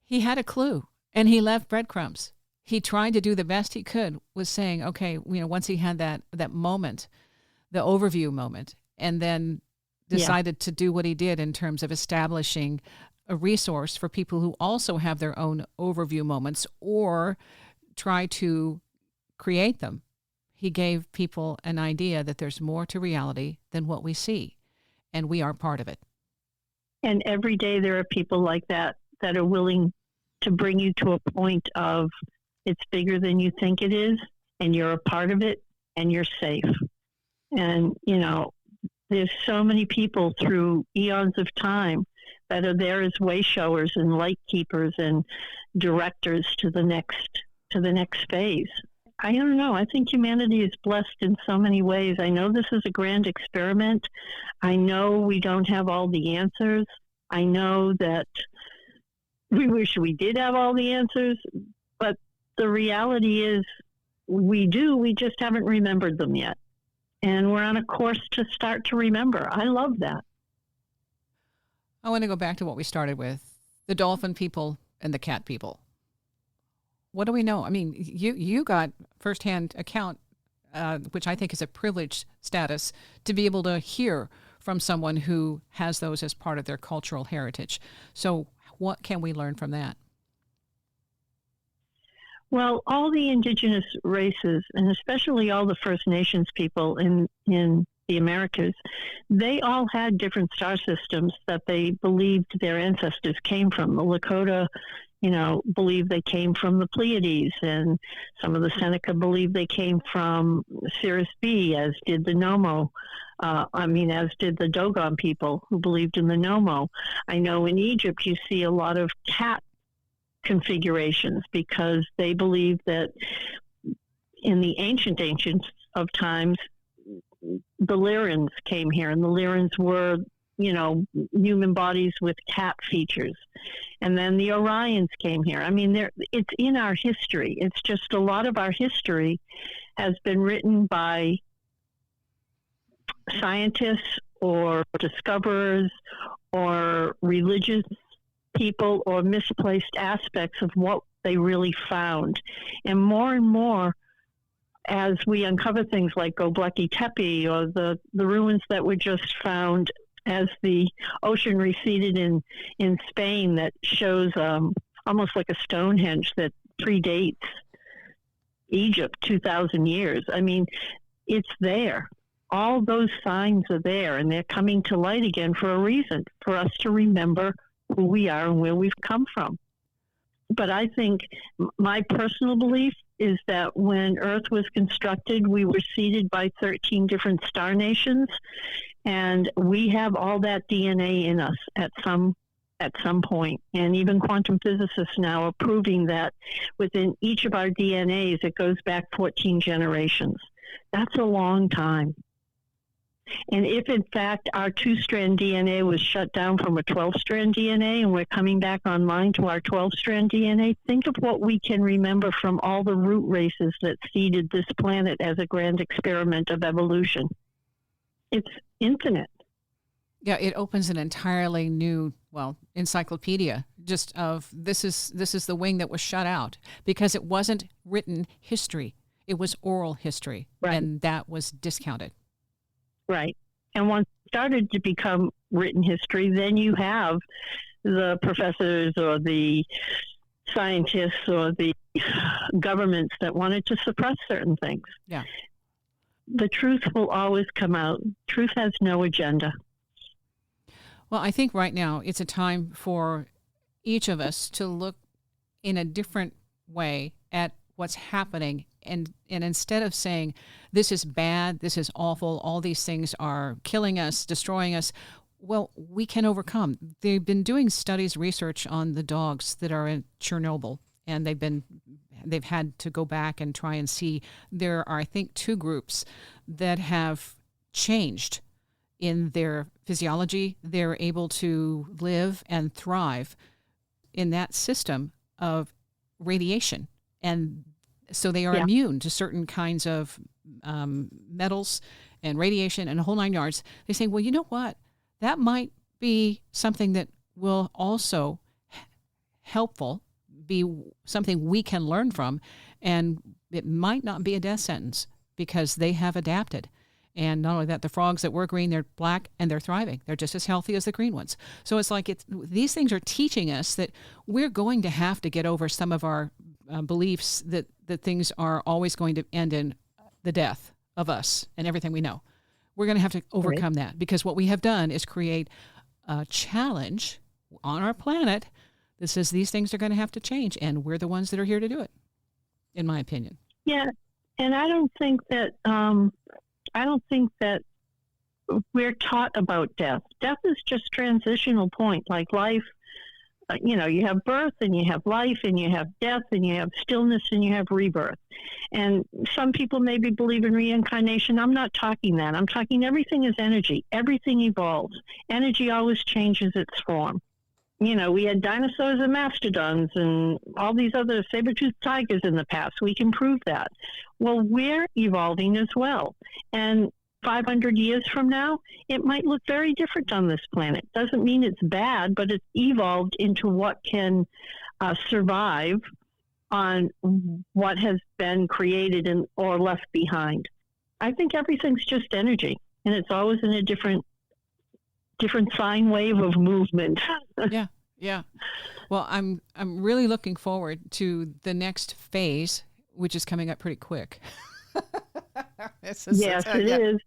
he had a clue, and he left breadcrumbs. He tried to do the best he could, was saying, okay, once he had that moment, the overview moment, and then decided to do what he did in terms of establishing a resource for people who also have their own overview moments or try to create them. He gave people an idea that there's more to reality than what we see, and we are part of it. And every day there are people like that are willing to bring you to a point of it's bigger than you think it is, and you're a part of it, and you're safe. And, there's so many people through eons of time that are there as way showers and light keepers and directors to the next phase. I don't know. I think humanity is blessed in so many ways. I know this is a grand experiment. I know we don't have all the answers. I know that we wish we did have all the answers, but the reality is we do. We just haven't remembered them yet. And we're on a course to start to remember. I love that. I want to go back to what we started with, the dolphin people and the cat people. What do we know? I mean, you got firsthand account, which I think is a privileged status, to be able to hear from someone who has those as part of their cultural heritage. So what can we learn from that? Well, all the indigenous races, and especially all the First Nations people in the Americas, they all had different star systems that they believed their ancestors came from. The Lakota, believed they came from the Pleiades, and some of the Seneca believed they came from Sirius B, as did the Nomo. As did the Dogon people who believed in the Nomo. I know in Egypt you see a lot of cat configurations because they believe that in the ancient of times, the Lyrians came here, and the Lyrians were, human bodies with cat features. And then the Orions came here. It's in our history. It's just a lot of our history has been written by scientists or discoverers or religious people or misplaced aspects of what they really found. And more, as we uncover things like Göbekli Tepe or the ruins that were just found as the ocean receded in Spain, that shows almost like a Stonehenge that predates Egypt 2,000 years. It's there. All those signs are there, and they're coming to light again for a reason, for us to remember who we are and where we've come from. But I think my personal belief is that when Earth was constructed, we were seeded by 13 different star nations, and we have all that DNA in us at some point. And even quantum physicists now are proving that within each of our DNAs, it goes back 14 generations. That's a long time. And if, in fact, our 2-strand DNA was shut down from a 12-strand DNA and we're coming back online to our 12-strand DNA, think of what we can remember from all the root races that seeded this planet as a grand experiment of evolution. It's infinite. Yeah, it opens an entirely new, encyclopedia just of this is the wing that was shut out because it wasn't written history. It was oral history, right. And that was discounted. Right. And once it started to become written history, then you have the professors or the scientists or the governments that wanted to suppress certain things. Yeah. The truth will always come out. Truth has no agenda. Well, I think right now it's a time for each of us to look in a different way at what's happening. And instead of saying, this is bad, this is awful, all these things are killing us, destroying us, well, we can overcome. They've been doing studies, research on the dogs that are in Chernobyl, and they've had to go back and try and see. There are, I think, 2 groups that have changed in their physiology. They're able to live and thrive in that system of radiation. And so they are immune to certain kinds of metals and radiation and a whole 9 yards. They say, well, you know what? That might be something that will also helpful, be something we can learn from, and it might not be a death sentence because they have adapted. And not only that, the frogs that were green, they're black and they're thriving. They're just as healthy as the green ones. So it's like these things are teaching us that we're going to have to get over some of our beliefs that things are always going to end in the death of us and everything we know. We're going to have to overcome that because what we have done is create a challenge on our planet that says these things are going to have to change, and we're the ones that are here to do it, in my opinion. Yeah, and I don't think that we're taught about death. Death is just transitional point, like life. You have birth and you have life and you have death and you have stillness and you have rebirth. And some people maybe believe in reincarnation. I'm not talking that. I'm talking everything is energy. Everything evolves. Energy always changes its form. We had dinosaurs and mastodons and all these other saber-toothed tigers in the past. We can prove that. Well, we're evolving as well. And 500 years from now, it might look very different on this planet. Doesn't mean it's bad, but it's evolved into what can survive on what has been created or left behind. I think everything's just energy, and it's always in a different sine wave of movement. Yeah. Well, I'm really looking forward to the next phase, which is coming up pretty quick. Yes, it is.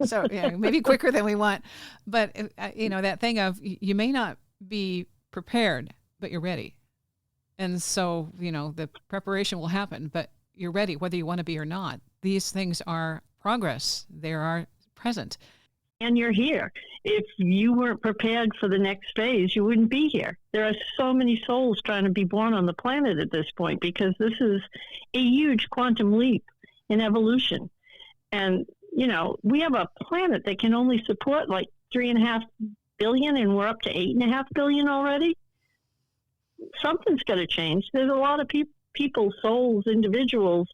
So yeah, maybe quicker than we want. But, that thing of you may not be prepared, but you're ready. And so, the preparation will happen, but you're ready whether you want to be or not. These things are progress. They are present. And you're here. If you weren't prepared for the next phase, you wouldn't be here. There are so many souls trying to be born on the planet at this point because this is a huge quantum leap in evolution. And, we have a planet that can only support like 3.5 billion, and we're up to 8.5 billion already. Something's got to change. There's a lot of people, souls, individuals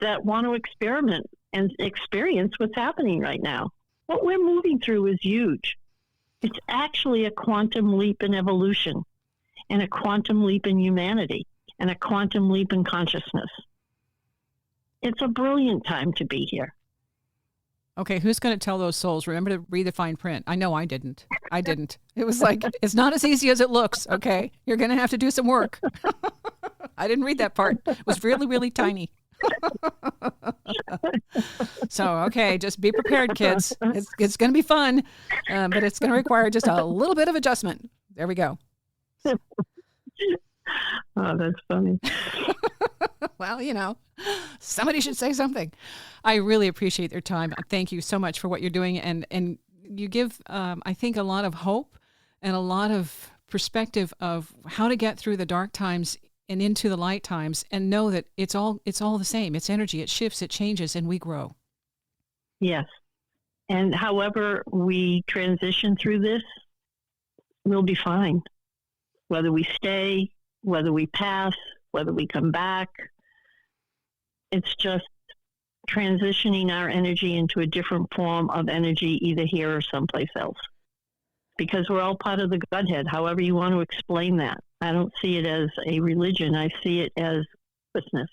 that want to experiment and experience what's happening right now. What we're moving through is huge. It's actually a quantum leap in evolution, and a quantum leap in humanity, and a quantum leap in consciousness. It's a brilliant time to be here. Okay, who's going to tell those souls, remember to read the fine print? I know I didn't. It was like, it's not as easy as it looks, okay? You're going to have to do some work. I didn't read that part. It was really, really tiny. So, okay, just be prepared, kids. It's going to be fun, but it's going to require just a little bit of adjustment. There we go. Oh, that's funny. Well, somebody should say something. I really appreciate your time. Thank you so much for what you're doing. And you give, I think, a lot of hope and a lot of perspective of how to get through the dark times and into the light times, and know that it's all the same. It's energy. It shifts, it changes, and we grow. Yes. And however we transition through this, we'll be fine. Whether we stay, whether we pass, whether we come back, it's just transitioning our energy into a different form of energy, either here or someplace else. Because we're all part of the Godhead, however you want to explain that. I don't see it as a religion. I see it as consciousness.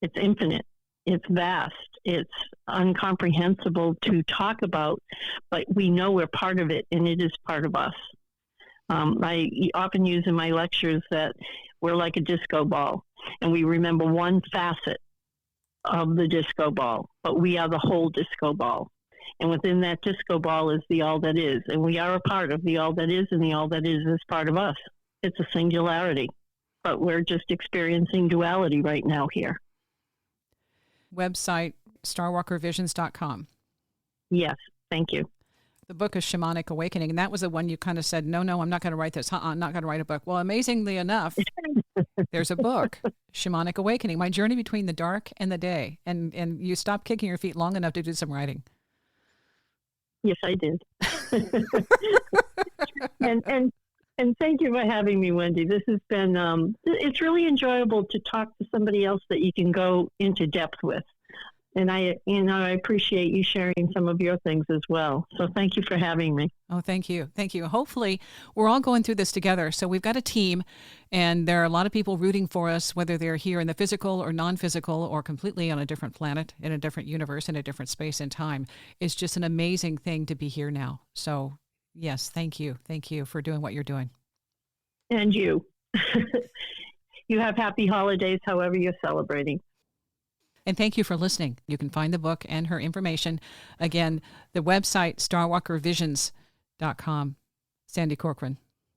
It's infinite. It's vast. It's incomprehensible to talk about, but we know we're part of it, and it is part of us. I often use in my lectures that we're like a disco ball, and we remember one facet of the disco ball, but we are the whole disco ball. And within that disco ball is the all that is, and we are a part of the all that is, and the all that is part of us. It's a singularity, but we're just experiencing duality right now here. Website, starwalkervisions.com. Yes, thank you. The book is Shamanic Awakening, and that was the one you kind of said, no, I'm not going to write this. I'm not going to write a book. Well, amazingly enough, there's a book, Shamanic Awakening, My Journey Between the Dark and the Day. And you stopped kicking your feet long enough to do some writing. Yes, I did. And thank you for having me, Wendy. This has been, it's really enjoyable to talk to somebody else that you can go into depth with. And I appreciate you sharing some of your things as well. So thank you for having me. Oh, thank you. Thank you. Hopefully we're all going through this together. So we've got a team, and there are a lot of people rooting for us, whether they're here in the physical or non-physical or completely on a different planet, in a different universe, in a different space and time. It's just an amazing thing to be here now. So yes, thank you. Thank you for doing what you're doing. And you. You have happy holidays, however you're celebrating. And thank you for listening. You can find the book and her information. Again, the website, starwalkervisions.com. Sandy Corcoran.